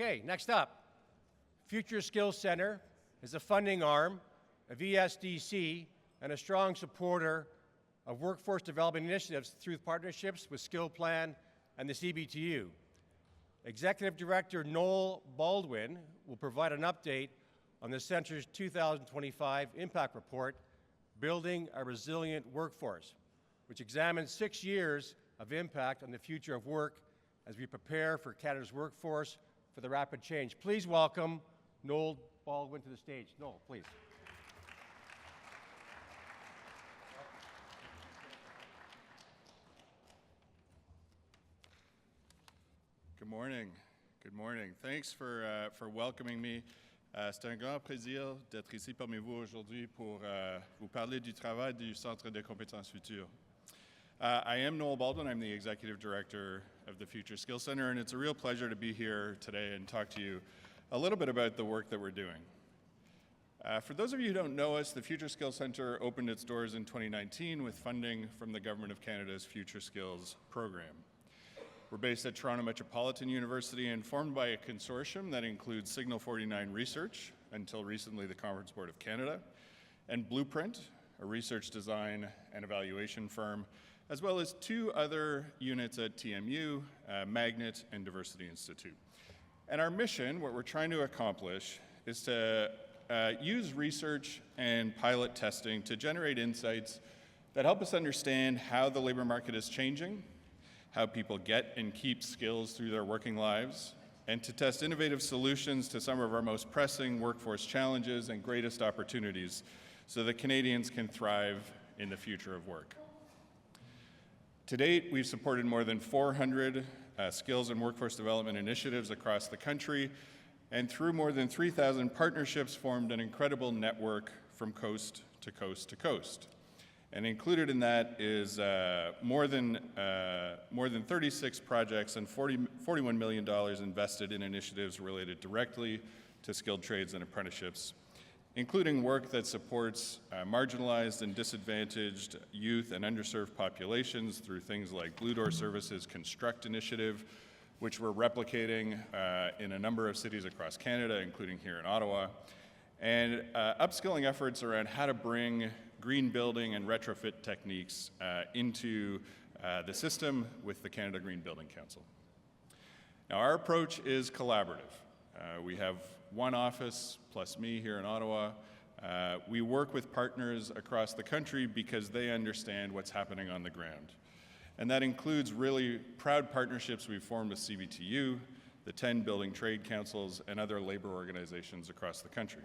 Okay, next up, Future Skills Center is a funding arm of ESDC and a strong supporter of workforce development initiatives through partnerships with Skill Plan and the CBTU. Executive Director Noel Bladwin will provide an update on the Center's 2025 Impact Report, Building a Resilient Workforce, which examines 6 years of impact on the future of work as we prepare for Canada's workforce for the rapid change. Please welcome Noel Bladwin to the stage. Noel, please. Good morning. Good morning. Thanks for welcoming me. C'est un grand plaisir d'être ici parmi vous aujourd'hui pour vous parler du travail du Centre de compétences futures. I am Noel Bladwin. I'm the Executive Director of the Future Skills Center, and it's a real pleasure to be here today and talk to you a little bit about the work that we're doing. For those of you who don't know us, the Future Skills Center opened its doors in 2019 with funding from the Government of Canada's Future Skills program. We're based at Toronto Metropolitan University and formed by a consortium that includes Signal 49 Research, until recently the Conference Board of Canada, and Blueprint, a research design and evaluation firm, as well as 2 other units at TMU, Magnet, and Diversity Institute. And our mission, what we're trying to accomplish, is to use research and pilot testing to generate insights that help us understand how the labor market is changing, how people get and keep skills through their working lives, and to test innovative solutions to some of our most pressing workforce challenges and greatest opportunities so that Canadians can thrive in the future of work. To date, we've supported more than 400 skills and workforce development initiatives across the country, and through more than 3,000 partnerships, formed an incredible network from coast to coast to coast. And included in that is more than 36 projects and $41 million invested in initiatives related directly to skilled trades and apprenticeships, including work that supports marginalized and disadvantaged youth and underserved populations through things like Blue Door Services Construct Initiative, which we're replicating in a number of cities across Canada, including here in Ottawa, and upskilling efforts around how to bring green building and retrofit techniques into the system with the Canada Green Building Council. Now, our approach is collaborative. We have one office plus me here in Ottawa. We work with partners across the country because they understand what's happening on the ground. And that includes really proud partnerships we've formed with CBTU, the 10 building trade councils, and other labor organizations across the country.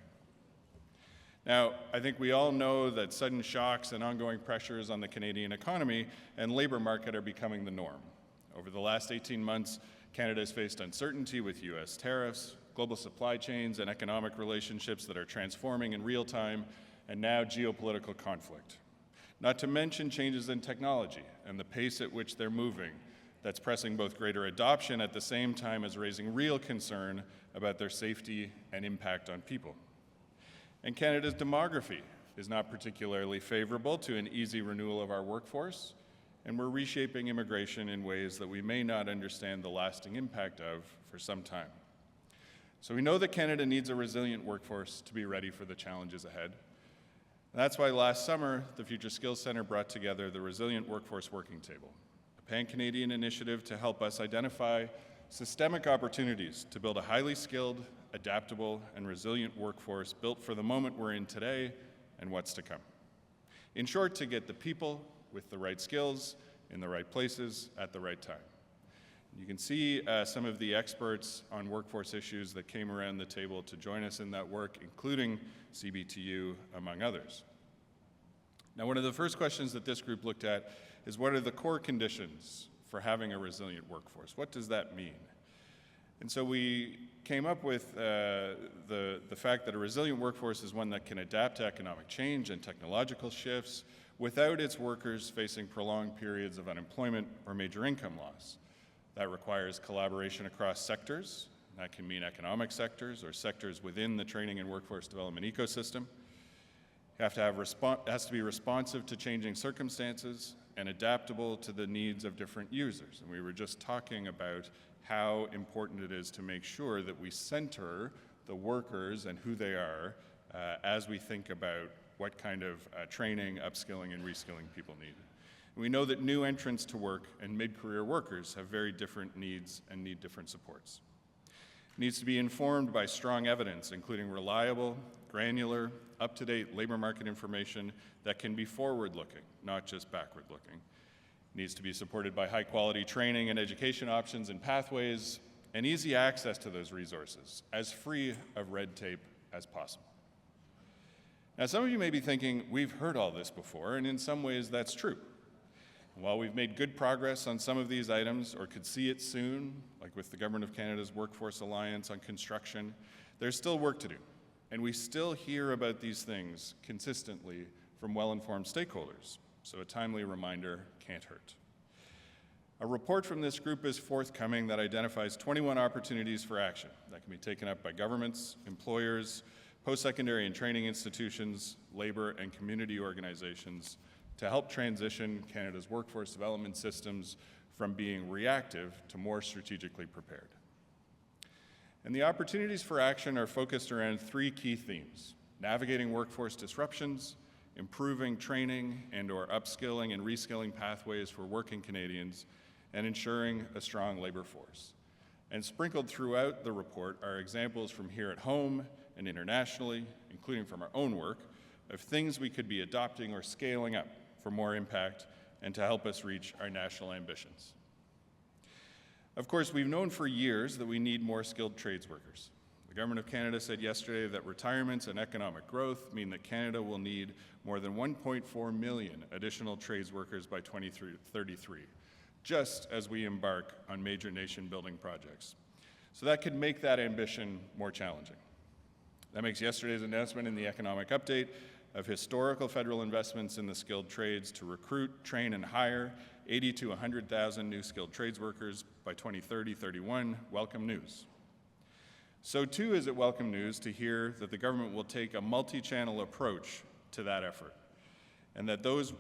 Now, I think we all know that sudden shocks and ongoing pressures on the Canadian economy and labor market are becoming the norm. Over the last 18 months, Canada has faced uncertainty with US tariffs, global supply chains, and economic relationships that are transforming in real time, and now geopolitical conflict. Not to mention changes in technology and the pace at which they're moving, that's pressing both greater adoption at the same time as raising real concern about their safety and impact on people. And Canada's demography is not particularly favorable to an easy renewal of our workforce, and we're reshaping immigration in ways that we may not understand the lasting impact of for some time. So we know that Canada needs a resilient workforce to be ready for the challenges ahead. And that's why last summer, the Future Skills Center brought together the Resilient Workforce Working Table, a pan-Canadian initiative to help us identify systemic opportunities to build a highly skilled, adaptable, and resilient workforce built for the moment we're in today and what's to come. In short, to get the people with the right skills in the right places at the right time. You can see some of the experts on workforce issues that came around the table to join us in that work, including CBTU, among others. Now, one of the first questions that this group looked at is what are the core conditions for having a resilient workforce? What does that mean? And so we came up with the fact that a resilient workforce is one that can adapt to economic change and technological shifts without its workers facing prolonged periods of unemployment or major income loss. That requires collaboration across sectors. That can mean economic sectors or sectors within the training and workforce development ecosystem. It has to be responsive to changing circumstances and adaptable to the needs of different users. And we were just talking about how important it is to make sure that we center the workers and who they are as we think about what kind of training, upskilling, and reskilling people need. We know that new entrants to work and mid-career workers have very different needs and need different supports. It needs to be informed by strong evidence, including reliable, granular, up-to-date labor market information that can be forward-looking, not just backward-looking. It needs to be supported by high-quality training and education options and pathways, and easy access to those resources, as free of red tape as possible. Now, some of you may be thinking, we've heard all this before, and in some ways that's true. While we've made good progress on some of these items, or could see it soon, like with the Government of Canada's Workforce Alliance on construction, there's still work to do. And we still hear about these things consistently from well-informed stakeholders, so a timely reminder can't hurt. A report from this group is forthcoming that identifies 21 opportunities for action that can be taken up by governments, employers, post-secondary and training institutions, labor and community organizations to help transition Canada's workforce development systems from being reactive to more strategically prepared. And the opportunities for action are focused around three key themes: navigating workforce disruptions, improving training and/or upskilling and reskilling pathways for working Canadians, and ensuring a strong labor force. And sprinkled throughout the report are examples from here at home and internationally, including from our own work, of things we could be adopting or scaling up for more impact and to help us reach our national ambitions. Of course, we've known for years that we need more skilled trades workers. The Government of Canada said yesterday that retirements and economic growth mean that Canada will need more than 1.4 million additional trades workers by 2033, just as we embark on major nation-building projects. So that could make that ambition more challenging. That makes yesterday's announcement in the economic update of historical federal investments in the skilled trades to recruit, train, and hire 80 to 100,000 new skilled trades workers by 2030-31 welcome news. So too is it welcome news to hear that the government will take a multi-channel approach to that effort, and that those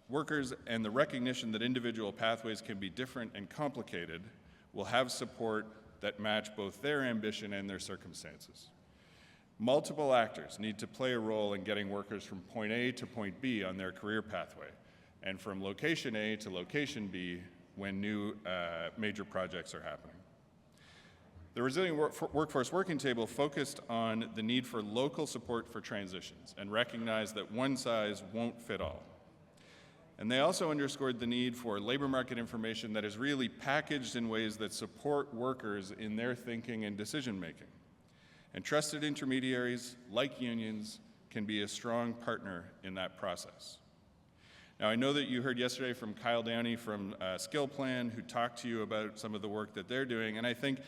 workers and the recognition that individual pathways can be different and complicated will have support that match both their ambition and their circumstances. Multiple actors need to play a role in getting workers from point A to point B on their career pathway, and from location A to location B when new major projects are happening. The Resilient Workforce Working Table focused on the need for local support for transitions and recognized that one size won't fit all. And they also underscored the need for labor market information that is really packaged in ways that support workers in their thinking and decision making. And trusted intermediaries, like unions, can be a strong partner in that process. Now, I know that you heard yesterday from Kyle Downey from Skill Plan, who talked to you about some of the work that they're doing, and I think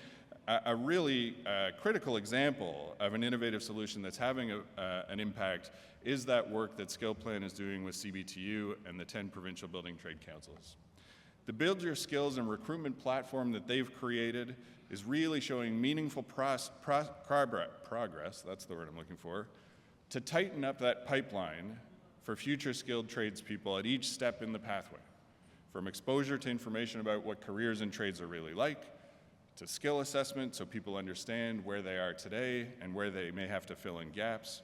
a really critical example of an innovative solution that's having an impact is that work that Skill Plan is doing with CBTU and the 10 provincial building trade councils. The Build Your Skills and recruitment platform that they've created is really showing meaningful progress, that's the word I'm looking for, to tighten up that pipeline for future skilled tradespeople at each step in the pathway, from exposure to information about what careers and trades are really like, to skill assessment so people understand where they are today and where they may have to fill in gaps,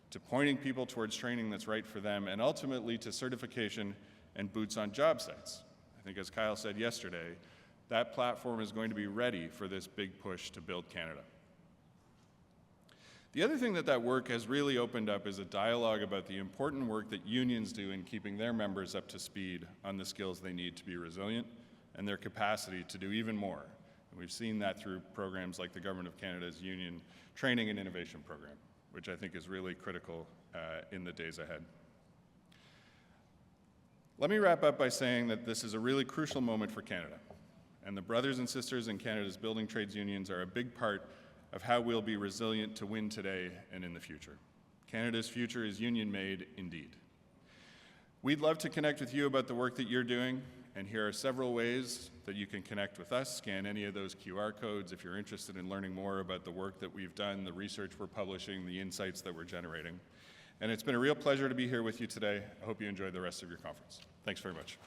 to pointing people towards training that's right for them, and ultimately to certification and boots on job sites. I think as Kyle said yesterday, that platform is going to be ready for this big push to build Canada. The other thing that work has really opened up is a dialogue about the important work that unions do in keeping their members up to speed on the skills they need to be resilient and their capacity to do even more. And we've seen that through programs like the Government of Canada's Union Training and Innovation Program, which I think is really critical in the days ahead. Let me wrap up by saying that this is a really crucial moment for Canada, and the brothers and sisters in Canada's building trades unions are a big part of how we'll be resilient to win today and in the future. Canada's future is union-made indeed. We'd love to connect with you about the work that you're doing, and here are several ways that you can connect with us. Scan any of those QR codes if you're interested in learning more about the work that we've done, the research we're publishing, the insights that we're generating. And it's been a real pleasure to be here with you today. I hope you enjoy the rest of your conference. Thanks very much.